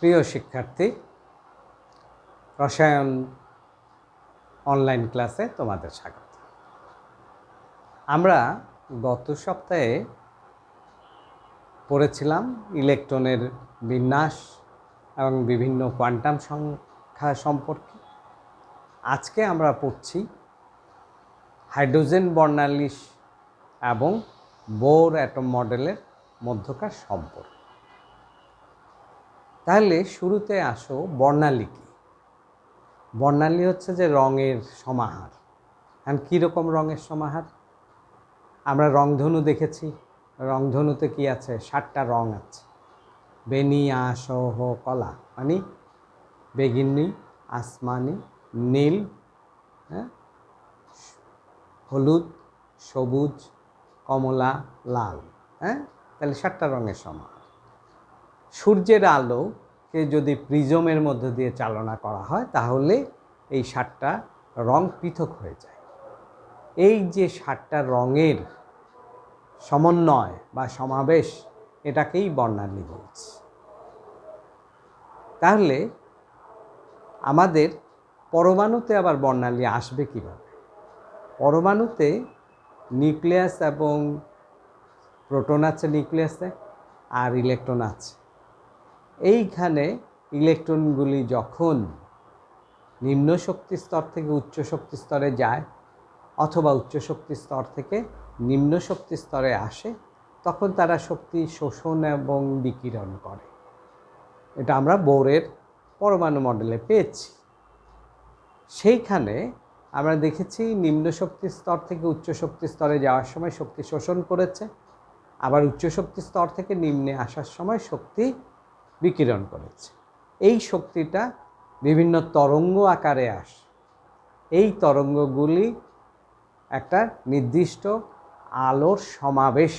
প্রিয় শিক্ষার্থী, রসায়ন অনলাইন ক্লাসে তোমাদের স্বাগত। আমরা গত সপ্তাহে পড়েছিলাম ইলেকট্রনের বিন্যাস এবং বিভিন্ন কোয়ান্টাম সংখ্যা সম্পর্কে। আজকে আমরা পড়ছি হাইড্রোজেন বর্ণালী এবং বোর অ্যাটম মডেলের মধ্যকার সম্পর্ক। তাহলে শুরুতে আসো, বর্ণালী কি? বর্ণালী হচ্ছে যে রঙের সমাহার। এখন কীরকম রঙের সমাহার? আমরা রংধনু দেখেছি। রংধনুতে কি আছে? 7টা রং আছে। বেনি, আসহ, কলা, মানে বেগুনি, আসমানি, নীল, হলুদ, সবুজ, কমলা, লাল। তাহলে 7টা রঙের সমাহার। সূর্যের আলোকে যদি প্রিজমের মধ্য দিয়ে চালনা করা হয় তাহলে এই 7টা রং পৃথক হয়ে যায়। এই যে 7টা রঙের সমন্বয় বা সমাবেশ, এটাকেই বর্ণালী বলছে। তাহলে আমাদের পরমাণুতে আবার বর্ণালী আসবে কিভাবে? পরমাণুতে নিউক্লিয়াস এবং প্রোটন আছে নিউক্লিয়াসে, আর ইলেকট্রন আছে। এইখানে ইলেকট্রনগুলি যখন নিম্ন শক্তি স্তর থেকে উচ্চ শক্তি স্তরে যায় অথবা উচ্চ শক্তি স্তর থেকে নিম্ন শক্তি স্তরে আসে, তখন তারা শক্তি শোষণ এবং বিকিরণ করে। এটা আমরা বোরের পরমাণু মডেলে পেয়েছি। সেইখানে আমরা দেখেছি নিম্ন শক্তি স্তর থেকে উচ্চ শক্তি স্তরে যাওয়ার সময় শক্তি শোষণ করেছে, আবার উচ্চ শক্তি স্তর থেকে নিম্নে আসার সময় শক্তি বিকিরণ করেছে। এই শক্তিটা বিভিন্ন তরঙ্গ আকারে আসে। এই তরঙ্গগুলি একটা নির্দিষ্ট আলোর সমাবেশ।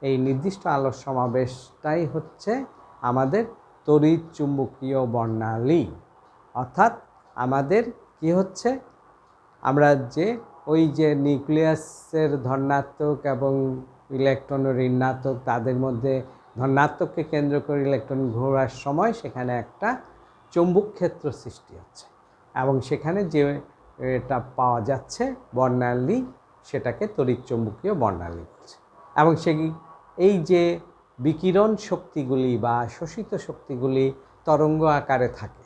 এই নির্দিষ্ট আলোর সমাবেশটাই হচ্ছে আমাদের তড়িৎ চুম্বকীয় বর্ণালী। অর্থাৎ আমাদের কি হচ্ছে, আমরা যে ওই যে নিউক্লিয়াসের ধনাত্মক এবং ইলেকট্রন ঋণাত্মক, তাদের মধ্যে ধনাত্মককে কেন্দ্র করে ইলেকট্রন ঘোরার সময় সেখানে একটা চৌম্বক ক্ষেত্র সৃষ্টি হচ্ছে এবং সেখানে যে এটা পাওয়া যাচ্ছে বর্ণালী, সেটাকে তড়িৎ চৌম্বকীয় বর্ণালী বলছে। এবং এই যে বিকিরণ শক্তিগুলি বা শোষিত শক্তিগুলি তরঙ্গ আকারে থাকে,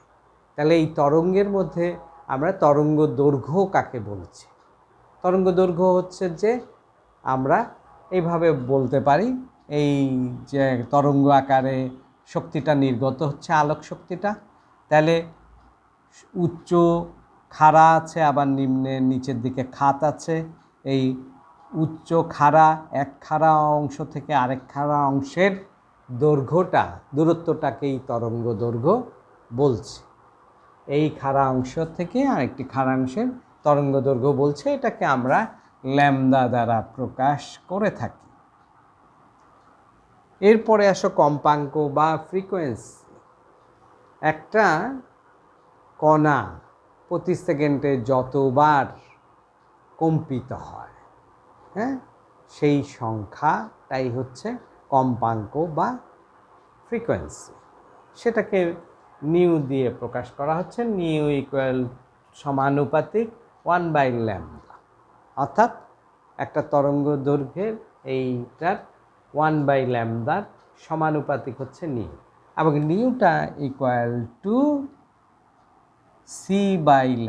তাহলে এই তরঙ্গের মধ্যে আমরা তরঙ্গ দৈর্ঘ্য কাকে বলছি? তরঙ্গ দৈর্ঘ্য হচ্ছে যে আমরা এইভাবে বলতে পারি, এই যে তরঙ্গ আকারে শক্তিটা নির্গত হচ্ছে, আলোক শক্তিটা, তাহলে উচ্চ খাড়া আছে, আবার নিচের দিকে খাত আছে। এই উচ্চ খাড়া, এক খাড়া অংশ থেকে আরেক খাড়া অংশের দূরত্বটাকেই তরঙ্গ দৈর্ঘ্য বলছে। এই খাড়া অংশ থেকে আরেকটি খাড়া অংশের তরঙ্গ দৈর্ঘ্য বলছে। এটাকে আমরা ল্যামডা দ্বারা প্রকাশ করে থাকি। এরপরে আসো কম্পাঙ্ক বা ফ্রিকোয়েন্সি। একটা কণা প্রতি সেকেন্ডে যতবার কম্পিত হয়, সেই সংখ্যাটাই হচ্ছে কম্পাঙ্ক বা ফ্রিকোয়েন্সি। সেটাকে নিউ দিয়ে প্রকাশ করা হচ্ছে। নিউ ইকুয়াল সমানুপাতিক 1/λ। অর্থাৎ একটা তরঙ্গ দৈর্ঘ্যের এইটার 1/λ সমানুপাতিক হচ্ছে নিউ, এবং নিউটা ইকুয়াল টু c/λ।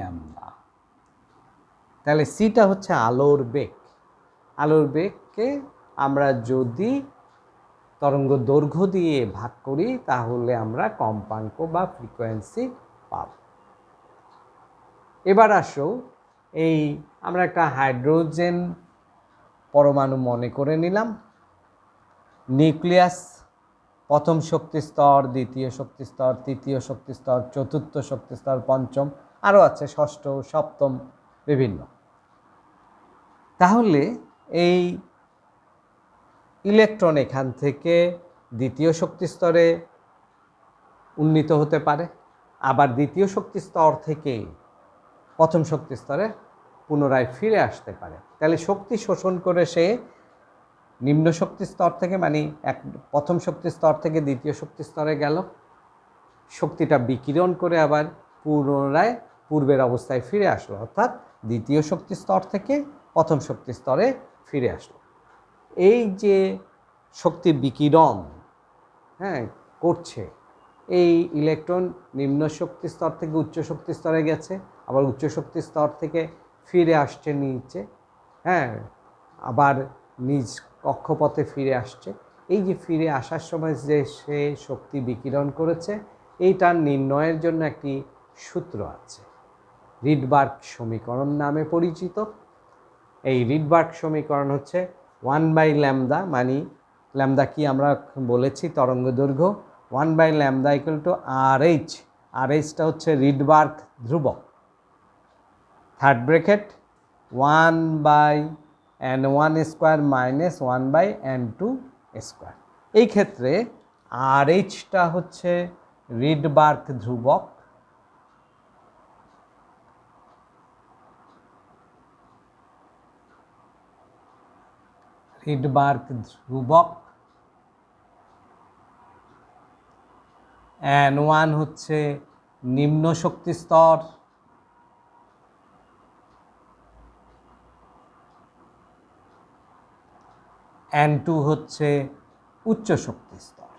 তাহলে সিটা হচ্ছে আলোর বেগ। আলোর বেগকে আমরা যদি তরঙ্গ দৈর্ঘ্য দিয়ে ভাগ করি তাহলে আমরা কম্পাঙ্ক বা ফ্রিকোয়েন্সি পাব। এবার আসো, এই আমরা একটা হাইড্রোজেন পরমাণু মনে করে নিলাম। নিউক্লিয়াস, প্রথম শক্তি স্তর, দ্বিতীয় শক্তি স্তর, তৃতীয় শক্তি স্তর, চতুর্থ শক্তি স্তর, পঞ্চম, আরও আছে ষষ্ঠ, সপ্তম, বিভিন্ন। তাহলে এই ইলেকট্রন এখান থেকে দ্বিতীয় শক্তি স্তরে উন্নীত হতে পারে, আবার দ্বিতীয় শক্তি স্তর থেকে প্রথম শক্তি স্তরে পুনরায় ফিরে আসতে পারে। তাহলে শক্তি শোষণ করে সে নিম্ন শক্তি স্তর থেকে, মানে প্রথম শক্তি স্তর থেকে দ্বিতীয় শক্তি স্তরে গেল, শক্তিটা বিকিরণ করে আবার পুনরায় পূর্বের অবস্থায় ফিরে আসলো, অর্থাৎ দ্বিতীয় শক্তি স্তর থেকে প্রথম শক্তি স্তরে ফিরে আসলো। এই যে শক্তি বিকিরণ করছে, এই ইলেকট্রন নিম্ন শক্তি স্তর থেকে উচ্চ শক্তি স্তরে গেছে, আবার উচ্চ শক্তি স্তর থেকে ফিরে আসছে নিচে, আবার নিজ কক্ষপথে ফিরে আসছে। এই যে ফিরে আসার সময় যে সে শক্তি বিকিরণ করেছে, এইটার নির্ণয়ের জন্য একটি সূত্র আছে, রিডবার্গ সমীকরণ নামে পরিচিত। এই রিডবার্গ সমীকরণ হচ্ছে 1/λ, মানে ল্যামদা কি আমরা বলেছি তরঙ্গ দৈর্ঘ্য, 1/λ = RH। RHটা হচ্ছে রিডবার্গ ধ্রুবক, থার্ড ব্র্যাকেট 1/n1² - 1/n2²। এই ক্ষেত্রে RHটা হচ্ছে রিডবার্গ ধ্রুবক, n1 হচ্ছে নিম্ন শক্তি স্তর, n2 হচ্ছে উচ্চ শক্তি স্তর।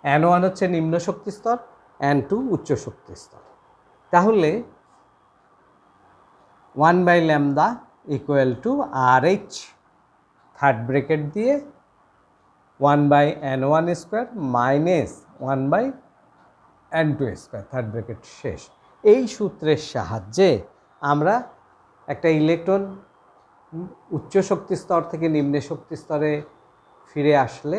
n1 হচ্ছে নিম্ন শক্তি স্তর, n2 উচ্চ শক্তি স্তর। তাহলে 1/λ = RH, থার্ড ব্র্যাকেট দিয়ে 1/n1² - 1/n2², থার্ড ব্র্যাকেট শেষ। এই সূত্রের সাহায্যে আমরা একটা ইলেকট্রন উচ্চ শক্তি স্তর থেকে নিম্ন শক্তি স্তরে ফিরে আসলে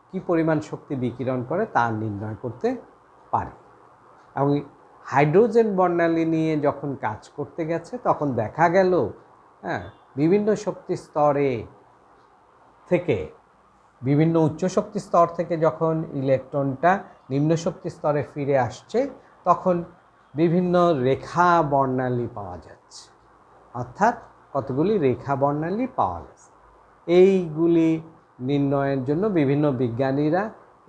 কি পরিমাণ শক্তি বিকিরণ করে তা নির্ণয় করতে পারি। এবং হাইড্রোজেন বর্ণালী নিয়ে যখন কাজ করতে গেছে তখন দেখা গেল বিভিন্ন শক্তি স্তরে থেকে, বিভিন্ন উচ্চ শক্তি স্তর থেকে যখন ইলেকট্রনটা নিম্ন শক্তি স্তরে ফিরে আসছে তখন বিভিন্ন রেখা বর্ণালী পাওয়া যাচ্ছে, অর্থাৎ কতগুলি রেখা বর্ণালী পাওয়া গেছে। এইগুলি নির্ণয়ের জন্য বিভিন্ন বিজ্ঞানীরা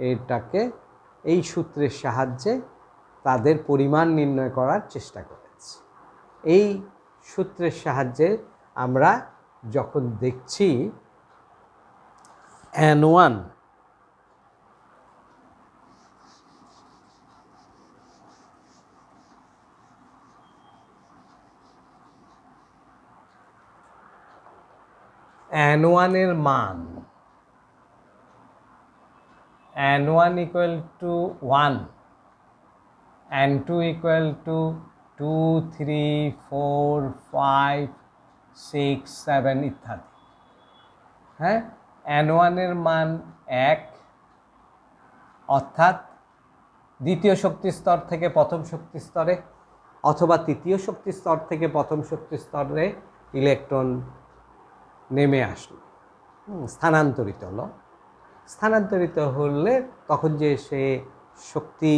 এটাকে এই সূত্রের সাহায্যে তাদের পরিমাণ নির্ণয় করার চেষ্টা করেছে। এই সূত্রের সাহায্যে আমরা যখন দেখছি n1 এর মান n1 = 1, n2 = 2, 3, 4, 5, 6, 7 ইত্যাদি। n1 এর মান 1, অর্থাৎ দ্বিতীয় শক্তি স্তর থেকে প্রথম শক্তি স্তরে অথবা তৃতীয় শক্তি স্তর থেকে প্রথম শক্তি স্তরে ইলেকট্রন নেমে আসলো, স্থানান্তরিত হলো। স্থানান্তরিত হলে তখন যে সে শক্তি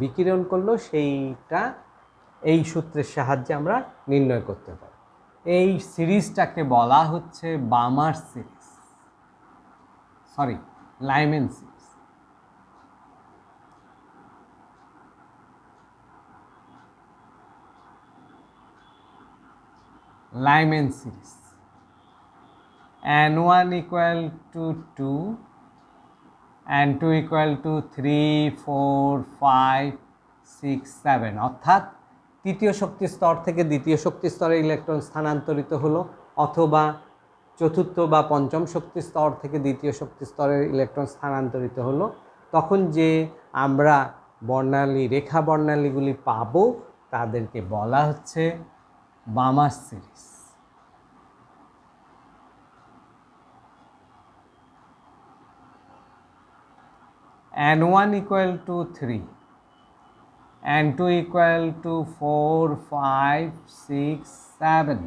বিকিরণ করলো সেইটা এই সূত্রের সাহায্যে আমরা নির্ণয় করতে পারি। এই সিরিজটাকে বলা হচ্ছে Balmer series, Lyman series. Lyman series n1 = 2, n2 = 3, 4, 5, 6, 7, অর্থাৎ তৃতীয় শক্তি স্তর থেকে দ্বিতীয় শক্তি স্তরে ইলেকট্রন স্থানান্তরিত হলো, অথবা চতুর্থ বা পঞ্চম শক্তি স্তর থেকে দ্বিতীয় শক্তি স্তরের ইলেকট্রন স্থানান্তরিত হলো। তখন যে আমরা বর্ণালী, রেখা বর্ণালীগুলি পাবো তাদেরকে বলা হচ্ছে বামার সিরিজ। n1 = 3, n2 = 4, 5, 6, 7,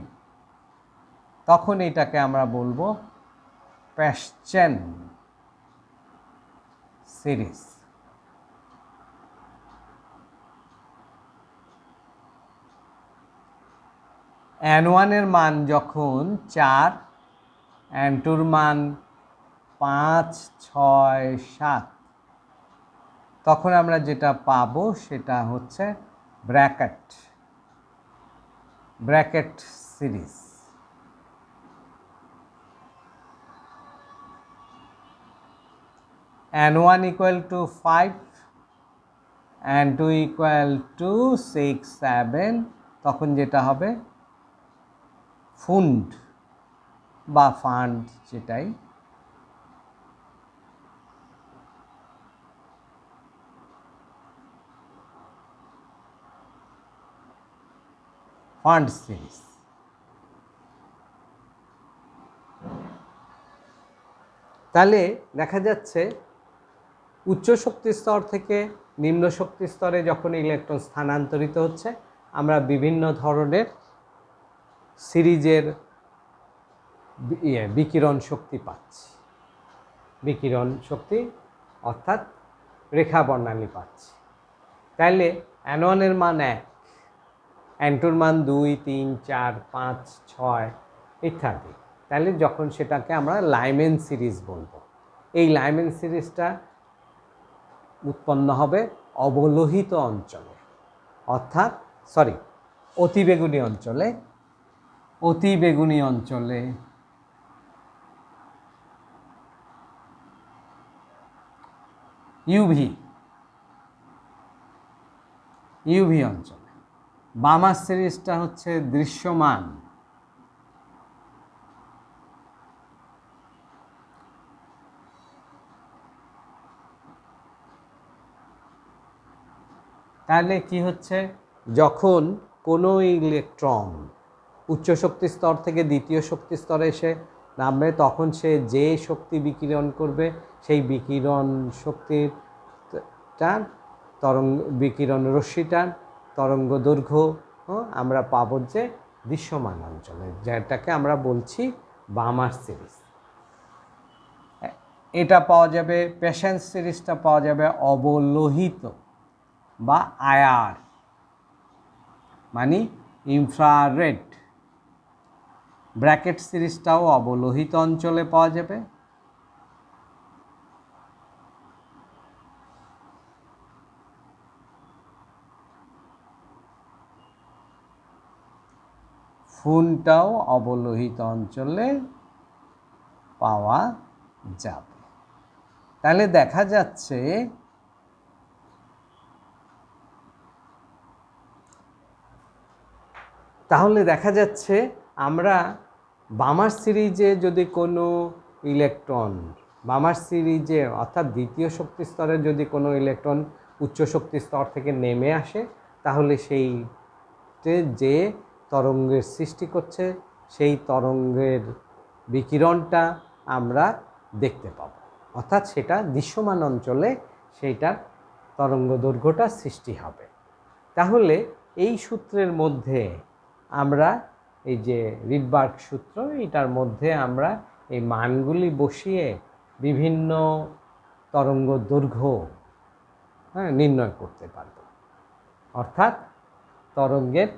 তখন এটাকে আমরা বলবো প্যাশ্চেন সিরিজ। n1 এর মান যখন 4, n2 মান 5, 6, 7, তখন আমরা যেটা পাবো সেটা হচ্ছে bracket series. n1 equal to 5, n2 equal to 6, 7, তখন যেটা হবে ফুন্ড বা ফান্ড, যেটাই ফান্ড সিরিজ। তাহলে দেখা যাচ্ছে উচ্চ শক্তি স্তর থেকে নিম্ন শক্তি স্তরে যখন ইলেকট্রন স্থানান্তরিত হচ্ছে, আমরা বিভিন্ন ধরনের সিরিজের বিকিরণ শক্তি পাচ্ছি। বিকিরণ শক্তি অর্থাৎ রেখা বর্ণালী পাচ্ছি। তাইলে n1 এর মান 1, n2 এর মান 2, 3, 4, 5, 6 ইত্যাদি। তাহলে যখন সেটাকে আমরা লাইম্যান সিরিজ বলবো, এই লাইম্যান সিরিজটা উৎপন্ন হবে অবলোহিত অঞ্চলে, অর্থাৎ অতিবেগুনি অঞ্চলে ইউভি অঞ্চলে। বামার সিরিজটা হচ্ছে দৃশ্যমান, তাহলে কি হচ্ছে, যখন কোনো ইলেকট্রন উচ্চ শক্তি স্তর থেকে দ্বিতীয় শক্তি স্তরে এসে নামবে, তখন সে যে শক্তি বিকিরণ করবে সেই বিকিরণ শক্তিটার বিকিরণ রশ্মিটার তরঙ্গ দৈর্ঘ্য আমরা পাবো যে দৃশ্যমান অঞ্চলে, যেটাকে আমরা বলছি বামার সিরিজ। এটা পাওয়া যাবে, পেশেন্স সিরিজটা পাওয়া যাবে অবলোহিত বা আয়ার মানে ইনফ্রারেড। ব্র্যাকেট সিরিজটাও অবলোহিত অঞ্চলে পাওয়া যাবে। ফুনটাও অবলোহিত অঞ্চলে পাওয়া যাবে। তাহলে দেখা যাচ্ছে আমরা বামার সিরিজে যদি কোনো ইলেকট্রন বামার সিরিজে অর্থাৎ দ্বিতীয় শক্তি স্তরে যদি কোনো ইলেকট্রন উচ্চ শক্তি স্তর থেকে নেমে আসে, তাহলে সেই যে তরঙ্গের সৃষ্টি করছে সেই তরঙ্গের বিকিরণটা আমরা দেখতে পাব, অর্থাৎ সেটা দৃশ্যমান অঞ্চলে সেইটার তরঙ্গ দৈর্ঘ্যটা সৃষ্টি হবে। তাহলে এই সূত্রের মধ্যে আমরা এই যে রিডবার্গ সূত্র, এটার মধ্যে আমরা এই মানগুলি বসিয়ে বিভিন্ন তরঙ্গ দৈর্ঘ্য নির্ণয় করতে পারব, অর্থাৎ তরঙ্গের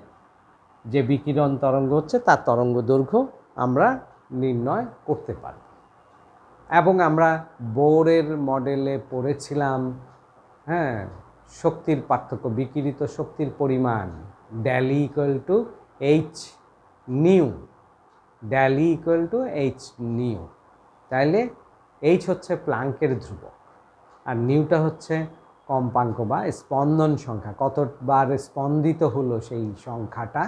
যে বিকিরণ তরঙ্গ হচ্ছে তার তরঙ্গ দৈর্ঘ্য আমরা নির্ণয় করতে পারব। এবং আমরা বোরের মডেলে পড়েছিলাম শক্তির পার্থক্য, বিকিরিত শক্তির পরিমাণ del E equal to H nu, del E equal to H nu. তাইলে এইচ হচ্ছে প্লাঙ্কের ধ্রুবক আর নিউটা হচ্ছে কম্পাঙ্ক বা স্পন্দন সংখ্যা, কতবার স্পন্দিত হলো সেই সংখ্যাটা,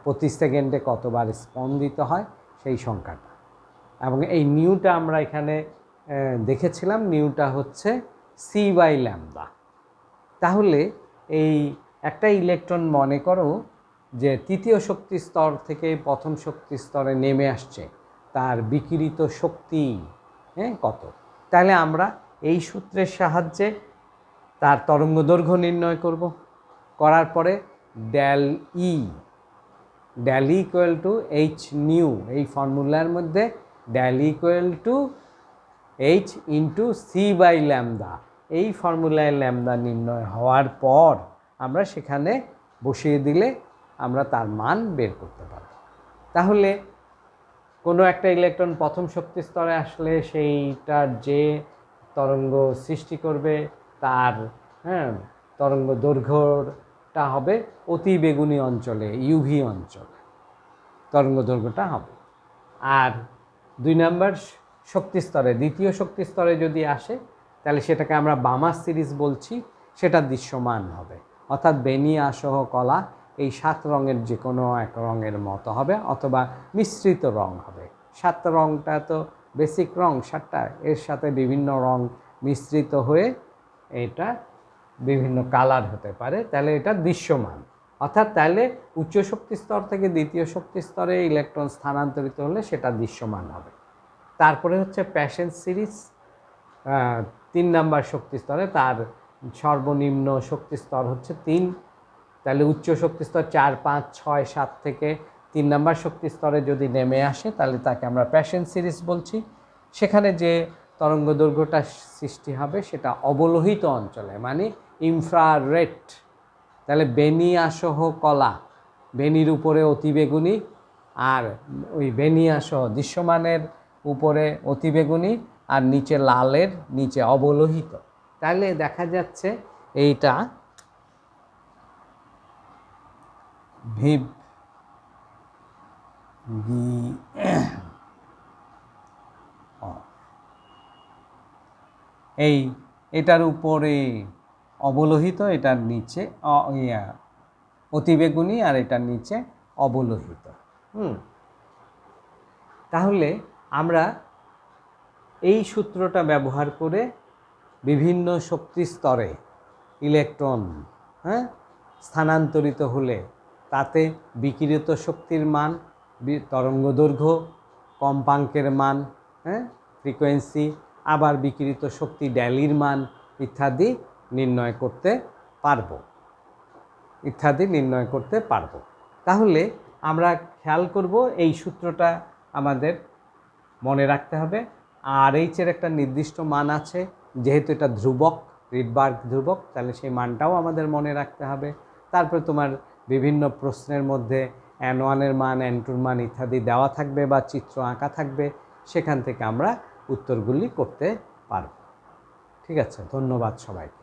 প্রতি সেকেন্ডে কতবার স্পন্দিত হয় সেই সংখ্যাটা। এবং এই নিউটা আমরা এখানে দেখেছিলাম, নিউটা হচ্ছে c/λ। তাহলে এই একটা ইলেকট্রন মনে করো যে তৃতীয় শক্তি স্তর থেকে প্রথম শক্তি স্তরে নেমে আসছে, তার বিকিরিত শক্তি কত। তাহলে আমরা এই সূত্রের সাহায্যে তার তরঙ্গ দৈর্ঘ্য নির্ণয় করব। করার পরে del E equal to H nu, এই ফর্মুলার মধ্যে del equal to H into c/λ, এই ফর্মুলায় ল্যামদা নির্ণয় হওয়ার পর আমরা সেখানে বসিয়ে দিলে আমরা তার মান বের করতে পারব। তাহলে কোনো একটা ইলেকট্রন প্রথম শক্তি স্তরে আসলে সেইটার যে তরঙ্গ সৃষ্টি করবে তার তরঙ্গ দৈর্ঘ্যটা হবে অতি বেগুনি অঞ্চলে, ইউভি অঞ্চলে তরঙ্গ দৈর্ঘ্যটা হবে। আর 2 নম্বর শক্তি স্তরে, দ্বিতীয় শক্তি স্তরে যদি আসে তাহলে সেটাকে আমরা বামার সিরিজ বলছি, সেটা দৃশ্যমান হবে। অর্থাৎ বেনি আসহ কলা এই 7 রঙের যে কোনো এক রঙের মতো হবে অথবা মিশ্রিত রং হবে। 7 রঙটা তো বেসিক রং 7টা, এর সাথে বিভিন্ন রং মিশ্রিত হয়ে এটা বিভিন্ন কালার হতে পারে, তাহলে এটা দৃশ্যমান। অর্থাৎ তাহলে উচ্চ শক্তি স্তর থেকে দ্বিতীয় শক্তি স্তরে ইলেকট্রন স্থানান্তরিত হলে সেটা দৃশ্যমান হবে। তারপরে হচ্ছে প্যাশেন্ট সিরিজ 3 নম্বর শক্তি স্তরে, তার সর্বনিম্ন শক্তি স্তর হচ্ছে 3। তাহলে উচ্চ শক্তি স্তর 4, 5, 6, 7 থেকে 3 নম্বর শক্তি স্তরে যদি নেমে আসে তাহলে তাকে আমরা প্যাশেন্ট সিরিজ বলছি। সেখানে যে তরঙ্গ দৈর্ঘ্যটা সৃষ্টি হবে সেটা অবলোহিত অঞ্চলে, মানে ইনফ্রারেড। তাহলে বেনি আসহ কলা, বেনির উপরে অতিবেগুনি, আর ওই বেনি আসহ দৃশ্যমানের উপরে অতিবেগুনি, আর নিচে লালের নিচে অবলোহিত। তাহলে দেখা যাচ্ছে এইটা ভিভ এটার উপরে অবলোহিত, এটার নিচে অতিবেগুনি, আর এটার নিচে অবলোহিত। তাহলে আমরা এই সূত্রটা ব্যবহার করে বিভিন্ন শক্তি স্তরে ইলেকট্রন স্থানান্তরিত হলে তাতে বিকিরিত শক্তির মান, তরঙ্গদৈর্ঘ্য, কম্পাঙ্কের মান, ফ্রিকোয়েন্সি, আবার বিকিরিত শক্তি ড্যালির মান ইত্যাদি নির্ণয় করতে পারবো। তাহলে আমরা খেয়াল করব এই সূত্রটা আমাদের মনে রাখতে হবে। আর এইচের একটা নির্দিষ্ট মান আছে, যেহেতু এটা ধ্রুবক, রিডবার্গ ধ্রুবক, তাহলে সেই মানটাও আমাদের মনে রাখতে হবে। তারপরে তোমার বিভিন্ন প্রশ্নের মধ্যে N1-এর মান, N2-র মান ইত্যাদি দেওয়া থাকবে বা চিত্র আঁকা থাকবে, সেখান থেকে আমরা উত্তরগুলি করতে পারব। ঠিক আছে, ধন্যবাদ সবাইকে।